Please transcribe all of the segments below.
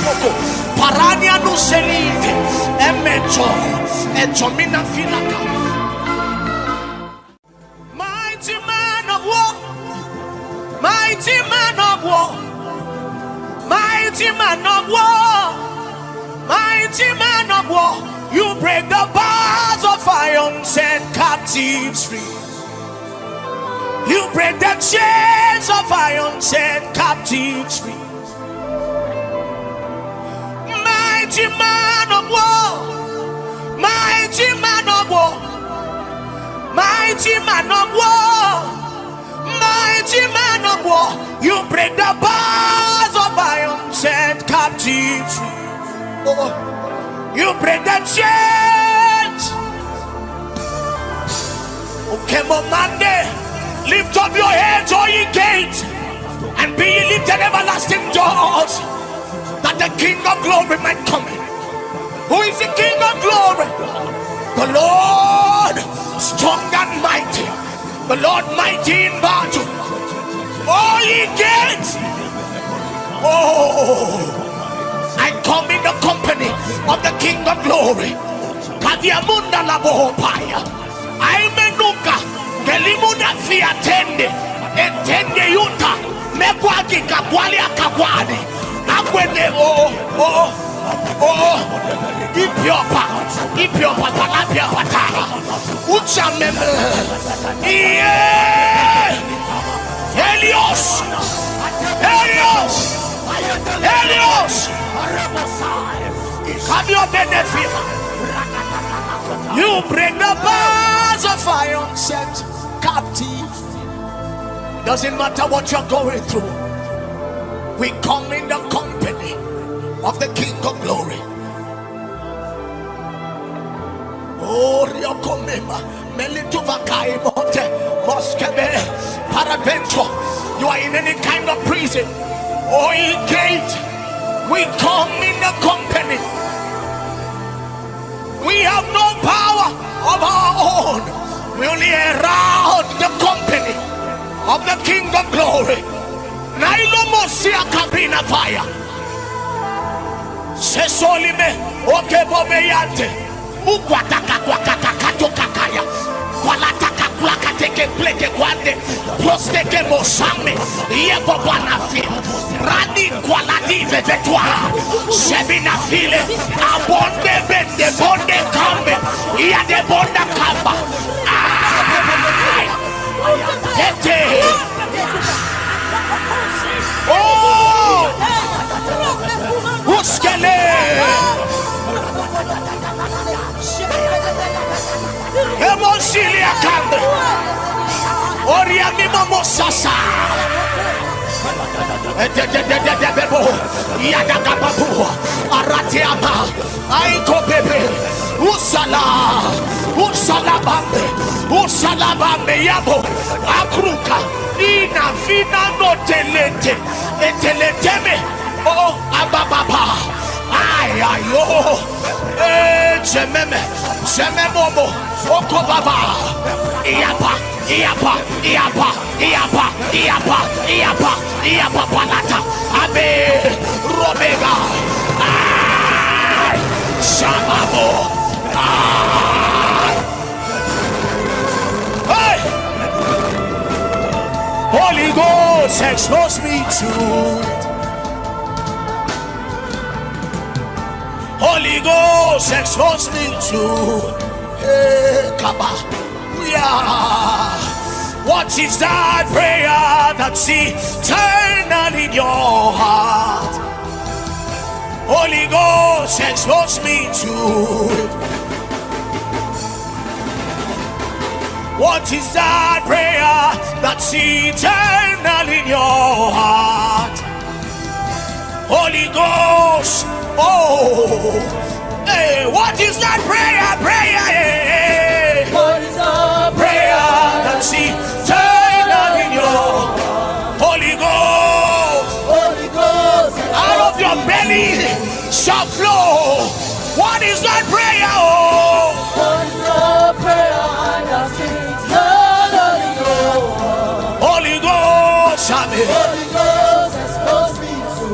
poco parania no selite emecho echomina finaka. Mighty man of war, mighty man of war, mighty man of war, mighty man of war. You break the bars of iron, set captives free. You break the chains of iron, set captives free. Mighty man of war, mighty man of war, mighty man of war, mighty man of war. You break the bars of iron, set captives free. Oh, you break the chains. Okay, Monday. Lift up your heads, all ye gates, and be ye lifted everlasting doors, that the King of glory might come in. Who is the King of glory? The Lord strong and mighty, the Lord mighty in battle. All ye gates, oh, I come in the company of the King of glory. Kadiamunda labohopaya, I menuka. Gelimuna fi attende yuta mekwagi kakwali akakwani akwende ipiopa palapia patara ucha meme Helios have your benefit. You bring the bars of iron, set captive. Doesn't matter what you're going through, we come in the company of the King of glory. Oh, Riokomema, Melituvakai Monte, Moskebe, Paravento. You are in any kind of prison or in gate, we come in the company. We have no power of our own. We only around the company of the King of glory. Nailomosia kabina fire. Sesolime okebobeyante. Ukwataka kwakaka kakaya. Kwalataka kwakateke pleke kwande. Prosteke mosame. Yebo banafi. Rani kwaladi vevetwa. Shebina file. Abonde bende bonde kambe. Iya de bonda kamba. Oh, Uskele Emosilia Kambe Oriamimo Mosasa Yadagababu Aratiama Aiko Bebe Usalabambe Yabo Akruka Ina Fina no telete Eteleteme Oh Abababa Ayo Jememomo Okobaba Iapa Palata Abe Robega Shababo Hey! Holy Ghost expose me to it. Holy Ghost expose me to it. Hey, Kaba. Yeah. What is that prayer that's eternal in your heart? Holy Ghost expose me to it. What is that prayer that's eternal in your heart? Holy Ghost, oh, hey, what is that prayer? Hey. What is the Prayer that's eternal in your heart? Holy Ghost, out of your belly shall flow. What is that prayer? Oh, what is the prayer that's eternal in your heart? Holy Ghost, amen. Holy Ghost expose me to.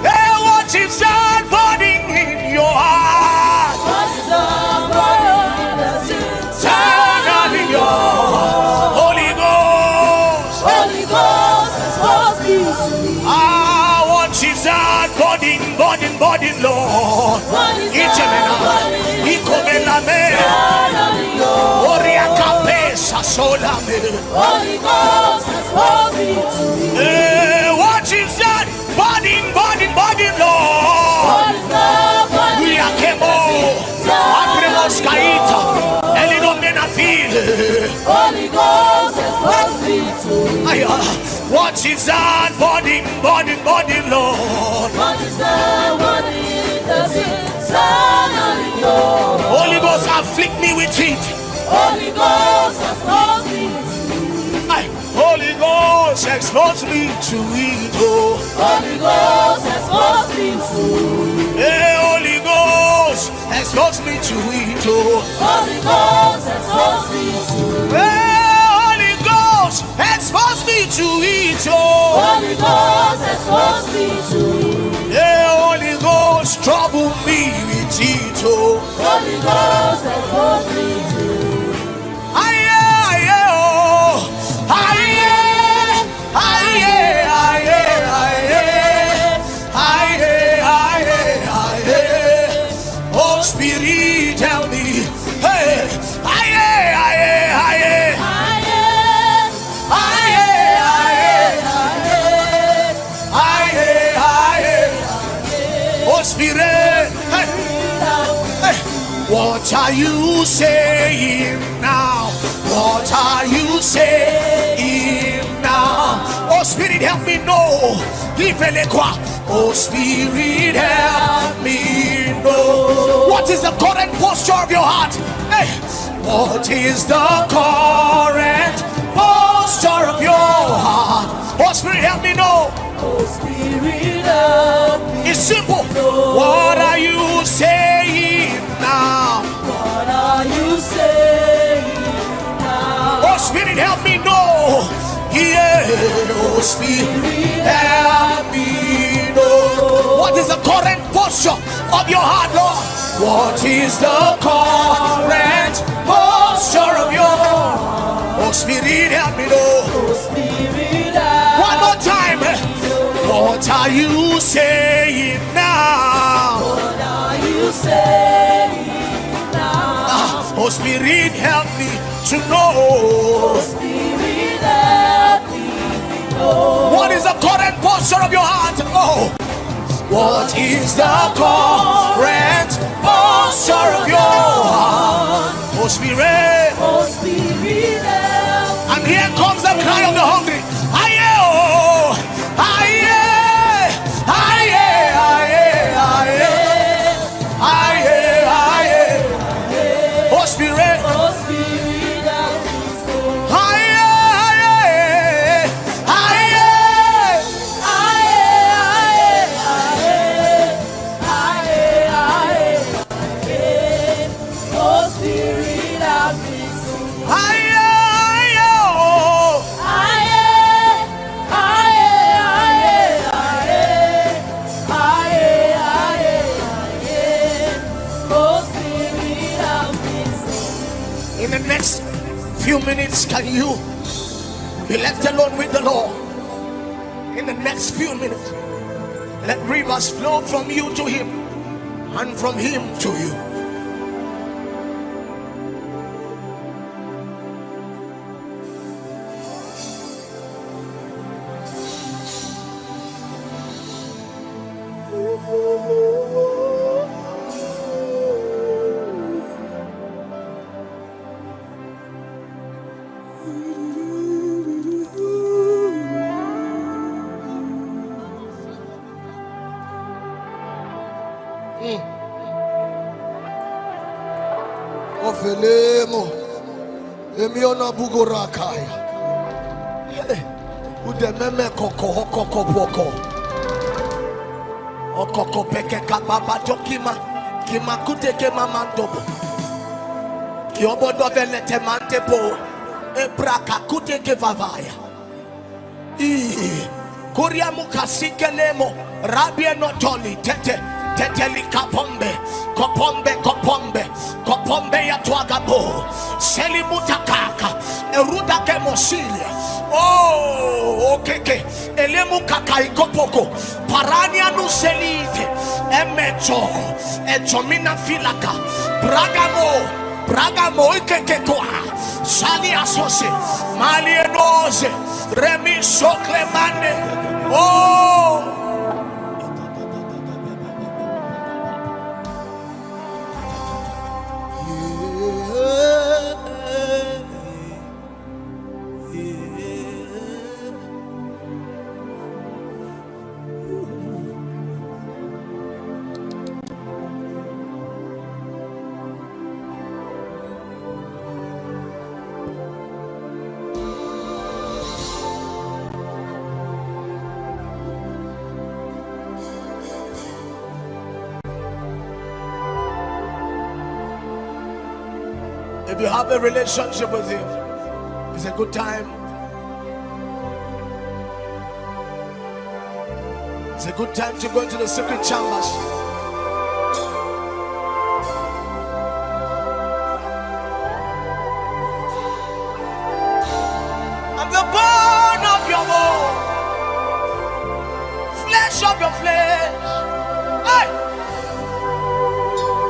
Hey, what What is that burning in your heart? What is that burning that's Eternally yours. Holy Ghost. Holy Ghost has caused me to be. What is that burning, Lord? What is that burning eternally yours? Holy Ghost has caused me to be. What is that burning, Lord? What is that burning? We are Kemo. Abremos Kaita. Elino Menafil. Holy Ghost has caused me to be. What is that burning, Lord? What is that burning that's eternally yours? Holy Ghost, afflict me with it. Holy Ghost has caused me to be. Holy Ghost, expose me to it. Oh. Holy Ghost has caused me to be. Hey, Holy Ghost, expose me to it. Oh. Holy Ghost has caused me to be. Hey, Holy Ghost, expose me to it. Oh. Holy Ghost has caused me to be. Hey, Holy Ghost, trouble me with it. Oh. Holy Ghost has caused me to be. Oh, Spirit, help me. Hey, oh, Spirit, hey. What are you saying now? What are you saying now? Oh, Spirit, help me know. Oh, Spirit, help me know. What is the current posture of your heart? Hey, what is the current posture of your heart? Oh, Spirit, help me know. Oh, Spirit, help me. It's simple. Know. What are you saying now? What are you saying now? Oh, Spirit, help me know. Yeah, oh, Spirit, help me know. What is the current posture of your heart, Lord? What is the current posture of your heart? Oh, Spirit, help me know. Oh, Spirit, help. One more time. What are you saying now? What are you saying now? Oh, Spirit, help me to know. Oh, Spirit, help me know. What is the current posture of your heart? Oh, what is the current posture of your heart? Oh, Spirit. Oh, Spirit, help. And here comes the cry of the hungry. Aye, oh, aye, aye, aye, aye, aye, aye. Oh, Spirit. Oh, Spirit, help me know. Aye, aye, aye, Oh, Spirit, help me know. aye, oh. In the next few minutes, can you be left alone with the Lord? In the next few minutes, let rivers flow from you to Him and from Him to you. Ofelemo emiona bugorakaya udememe koko koko poko okoko peke kababa tokima kima kuteke mama dobo kiobodo velete mantepo ebraka kuteke vavaya Kuria mukasikelemo rabie notoli tete teteli kapombe kopombe ya twagabo selimutakaka eruda kemosilia. Oh, okeke elemu kaka ikopoko parani anuselite emechoko echomina filaka bragamo ikeke toa sali asose mali enoze remi soklemane. Oh, if you have a relationship with him, it's a good time. It's a good time to go into the secret chambers. I'm the bone of your bone, flesh of your flesh. Hey!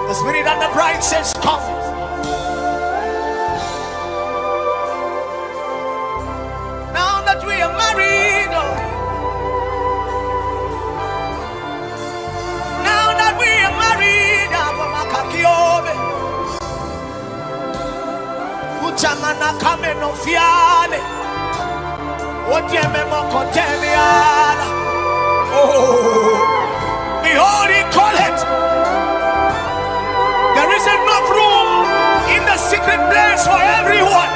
The Spirit and the bride says, come. We are married. Now that we are married, Uchamana kame no fiale. Otieme moko temiala. Oh, behold, he call it. There is enough room in the secret place for everyone.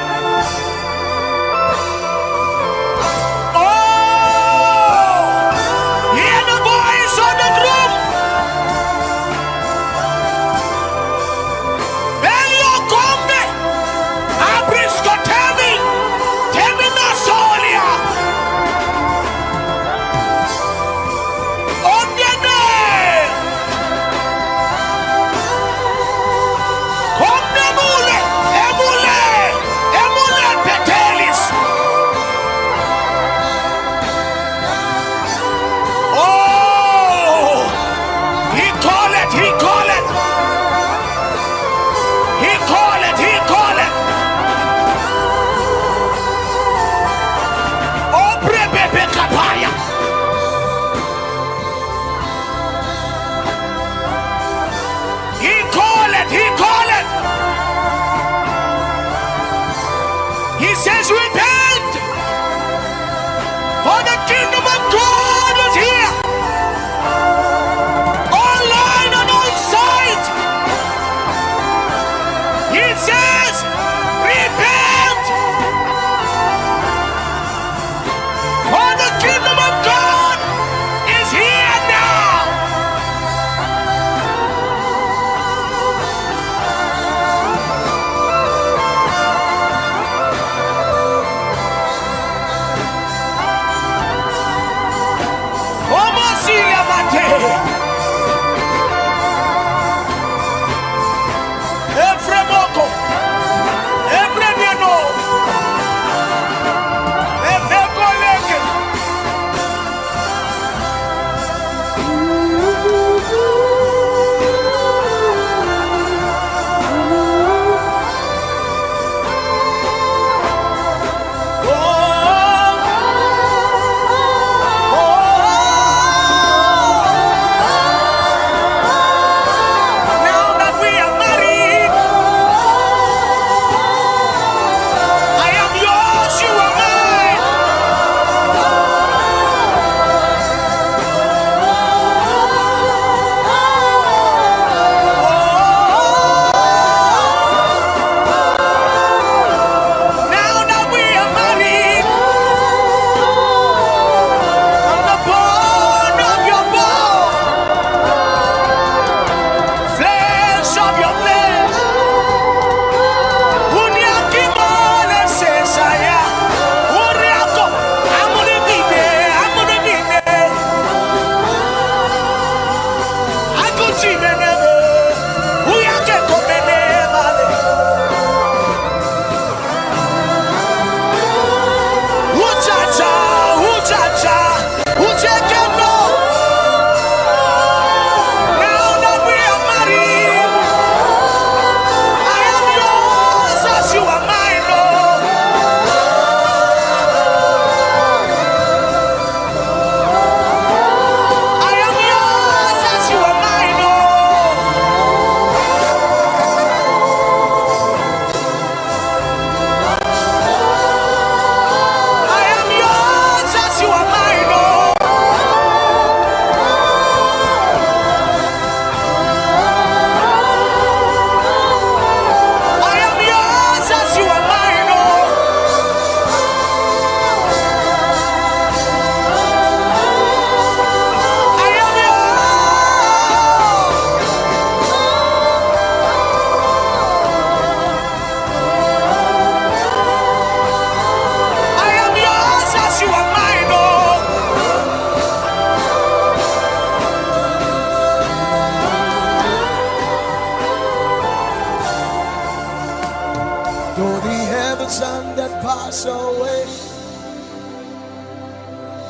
heavens and that pass away,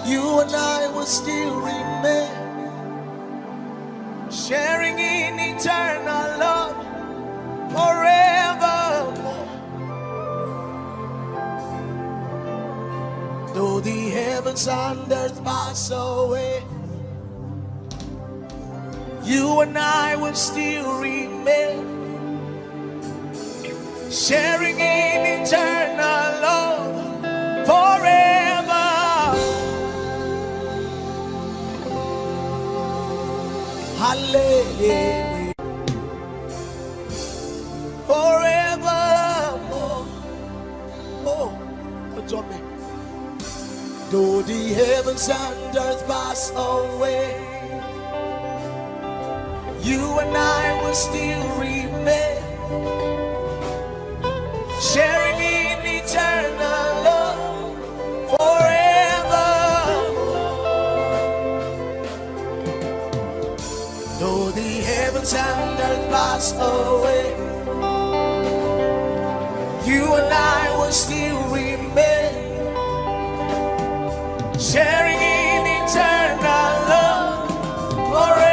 you and I will still remain, sharing in eternal love forevermore. Though the heavens and earth pass away, you and I will still remain, sharing in eternal love forever. Hallelujah. Forevermore. Oh, what's on me? Though the heavens and earth pass away, you and I will still remain, sharing in eternal love forever. Though the heavens and earth pass away, you and I will still remain, sharing in eternal love forever.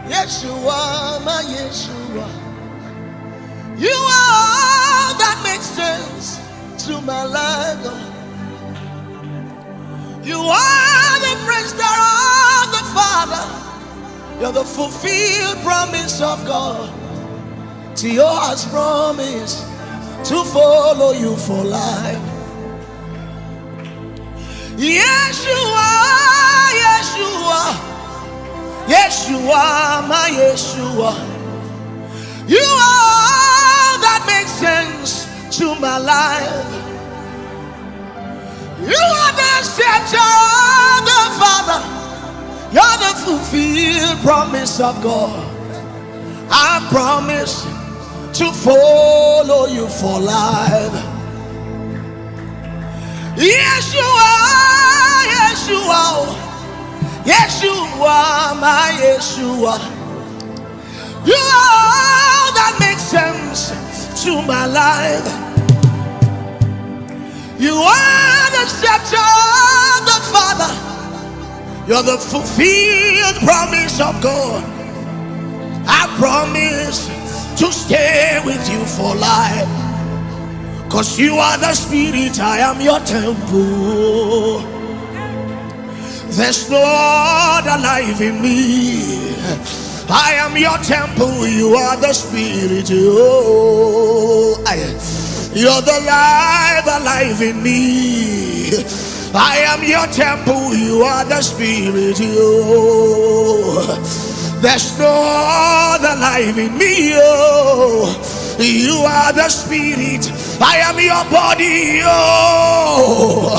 Yeshua, my Yeshua, you are all that makes sense to my life. You are the presenter of the Father. You're the fulfilled promise of God. Theo has promised to follow you for life. Yeshua, Yeshua, Yeshua, my Yeshua, you are all that makes sense to my life. You are the scepter of the Father. You're the fulfilled promise of God. I promise to follow you for life. Yeshua, Yeshua, Yeshua, my Yeshua, you are all that makes sense to my life. You are the scepter of the Father. You're the fulfilled promise of God. I promise to stay with you for life. 'Cause you are the Spirit, I am your temple. There's no other life in me. I am your temple, you are the Spirit. Oh, you're the life alive in me. I am your temple, you are the Spirit. Oh, there's no other life in me. Oh, you are the Spirit. I am your body. Oh,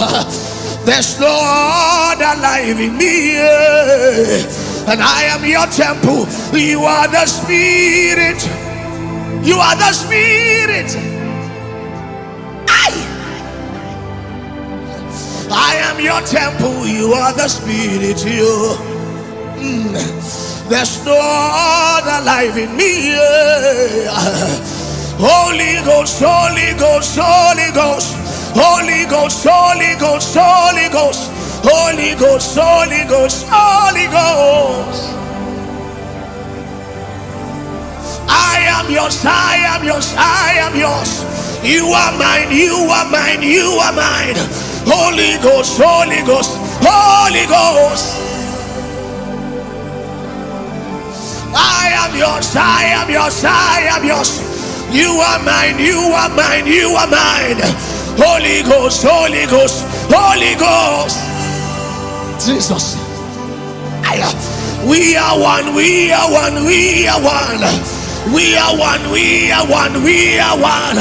there's no other life in me. And I am your temple. You are the Spirit. You are the Spirit. I am your temple, you are the spirit, you. There's no other life in me. Holy Ghost, Holy Ghost, Holy Ghost, Holy Ghost, Holy Ghost, Holy Ghost, Holy Ghost, Holy Ghost, Holy Ghost. I am yours, I am yours, I am yours. You are mine, you are mine, you are mine. Holy Ghost, Holy Ghost, Holy Ghost. I am yours, I am yours, I am yours. You are mine, you are mine, you are mine. Holy Ghost, Holy Ghost, Holy Ghost. Jesus. We are one, we are one, we are one. We are one, we are one, we are one.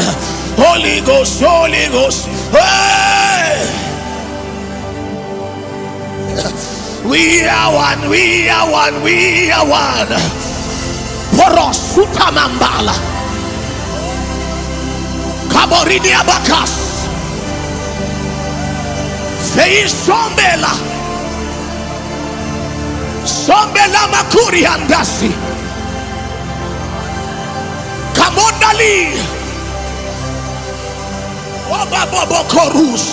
Holy Ghost, Holy Ghost. Hey! We are one, we are one, we are one. Porosuta mambala. Kaborini abakas. Fei sombela. Sombela makuri andasi. Kamondali. Oba bobo korus.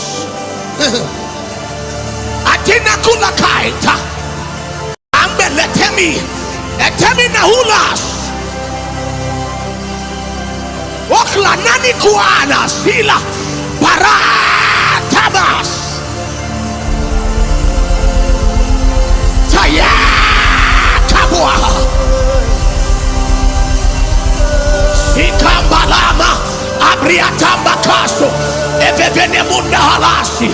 Atina kula kaita. Ambe letemi. Letemi na hulas. Wakla nani kuana sila. Paratabas. Taya kabwa. Sikambalama. Abriatamba kaso. Evevene munda halasi.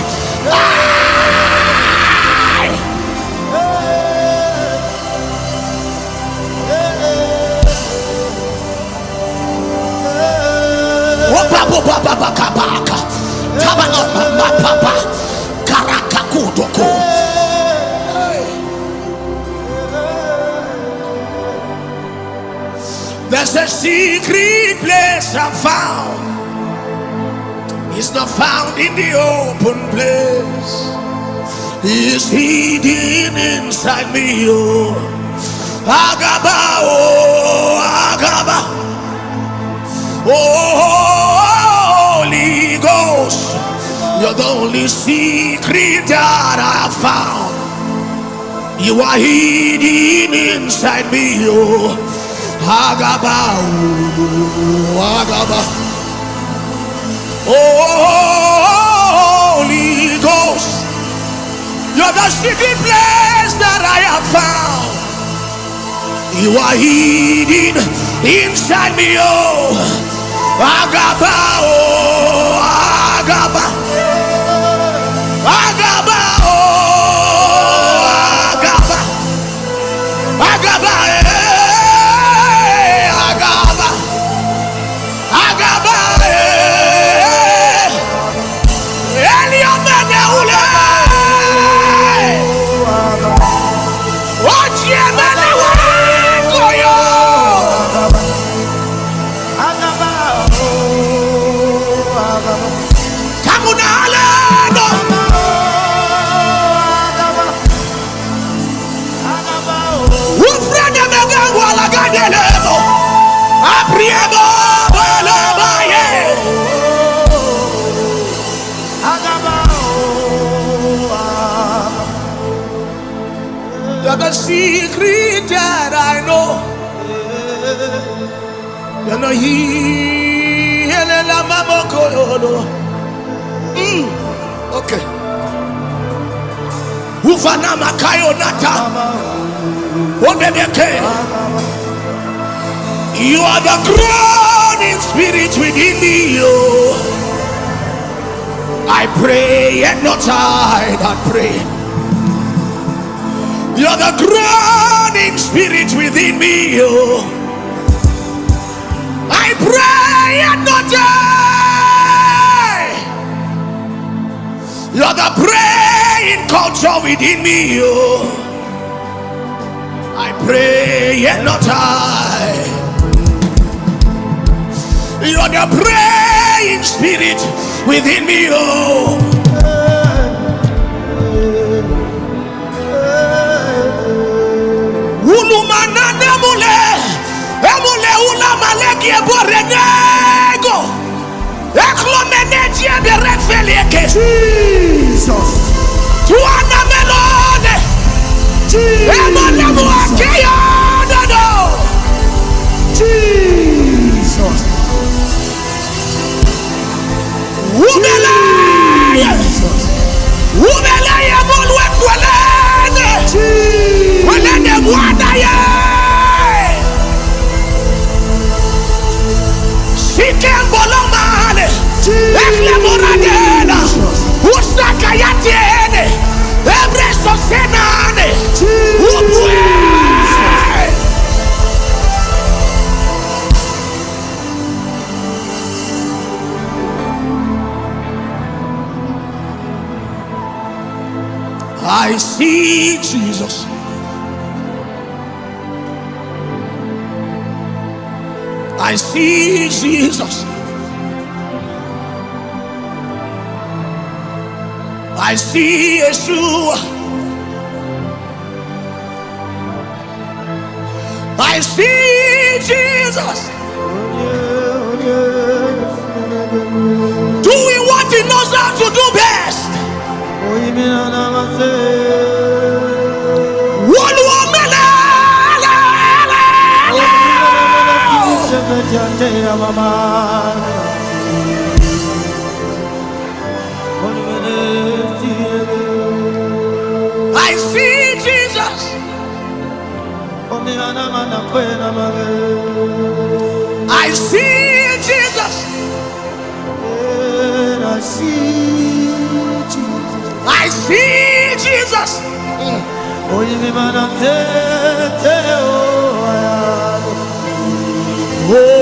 There's a secret place I found. It's not found in the open place. It's hidden inside me. Oh, Agaba, oh, Agaba. Oh, Holy Ghost, you're the only secret that I found. You are hidden inside me. Oh, Agaba, oh, Agaba. Oh, Holy Ghost, you're the secret place that I have found. You are hidden inside me. Oh, Agaba, oh, Agaba, Agaba, oh, Agaba, Agaba, Agaba, Agaba, Eliamene ule, Ochiemene wakoyo. The secret that I know, you're not here. Okay. Ufana makayo nata. You are the groaning spirit within me. I pray and not I that pray. You're the groaning spirit within me. I pray and not die. You're the praying culture within me. I pray and not die. You're the praying spirit within me. Emule ula maleki eborenego. Eklomenetie berefelieke. Jesus. Tuana melone. Emole muakeyo dodo. Jesus. Ubeleye. Ubeleye molwe kwelene. Kwelene mwada ye. Sikembolomale. Ekle moradena. Usaka yatiene. Ebreso senane. Ubwe. I see Jesus. I see Jesus. I see Yeshua. I see Jesus. Do we want to know how to do best? I see Jesus. I see Jesus. I see Jesus. I see Jesus. Oh.